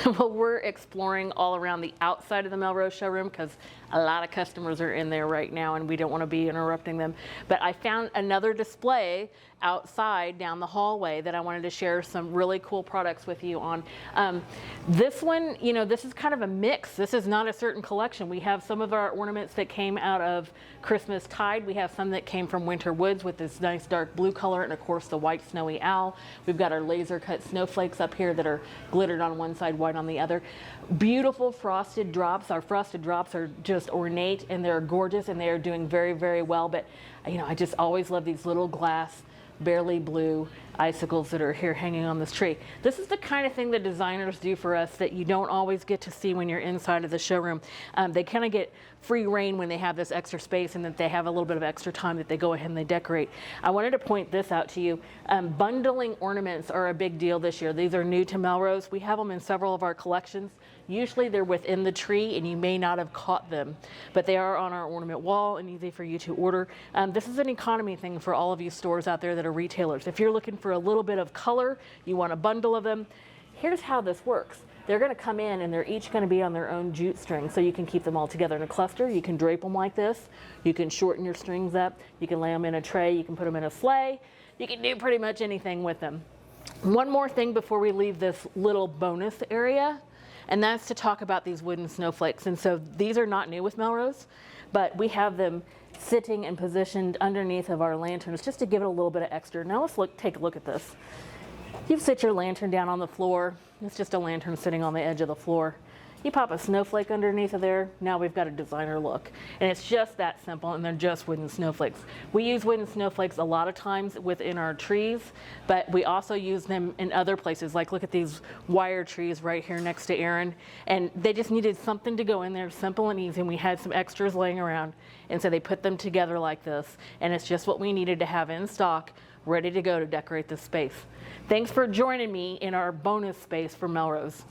Well, we're exploring all around the outside of the Melrose showroom because a lot of customers are in there right now and we don't want to be interrupting them. But I found another display outside down the hallway that I wanted to share some really cool products with you on. This one, you know, this is kind of a mix. This is not a certain collection. We have some of our ornaments that came out of Christmas Tide. We have some that came from Winter Woods with this nice dark blue color, and of course the white snowy owl. We've got our laser cut snowflakes up here that are glittered on one side, white on the other. Beautiful frosted drops. Our frosted drops are just ornate and they're gorgeous and they are doing very, very well. But you know, I just always love these little glass, barely blue icicles that are here hanging on this tree. This is the kind of thing that designers do for us that you don't always get to see when you're inside of the showroom. They kind of get free reign when they have this extra space and that they have a little bit of extra time that they go ahead and they decorate. I wanted to point this out to you. Bundling ornaments are a big deal this year. These are new to Melrose. We have them in several of our collections. Usually they're within the tree and you may not have caught them, but they are on our ornament wall and easy for you to order. This is an economy thing for all of you stores out there that are retailers. If you're looking for a little bit of color, you want a bundle of them, here's how this works. They're going to come in and they're each going to be on their own jute string, so you can keep them all together in a cluster. You can drape them like this. You can shorten your strings up. You can lay them in a tray. You can put them in a sleigh. You can do pretty much anything with them. One more thing before we leave this little bonus area, and that's to talk about these wooden snowflakes. And so these are not new with Melrose, but we have them sitting and positioned underneath of our lanterns just to give it a little bit of extra. Now let's take a look at this. You sit your lantern down on the floor. It's just a lantern sitting on the edge of the floor. You pop a snowflake underneath of there, now we've got a designer look. And it's just that simple, and they're just wooden snowflakes. We use wooden snowflakes a lot of times within our trees, but we also use them in other places. Like look at these wire trees right here next to Aaron. And they just needed something to go in there, simple and easy, and we had some extras laying around. And so they put them together like this, and it's just what we needed to have in stock, ready to go to decorate this space. Thanks for joining me in our bonus space for Melrose.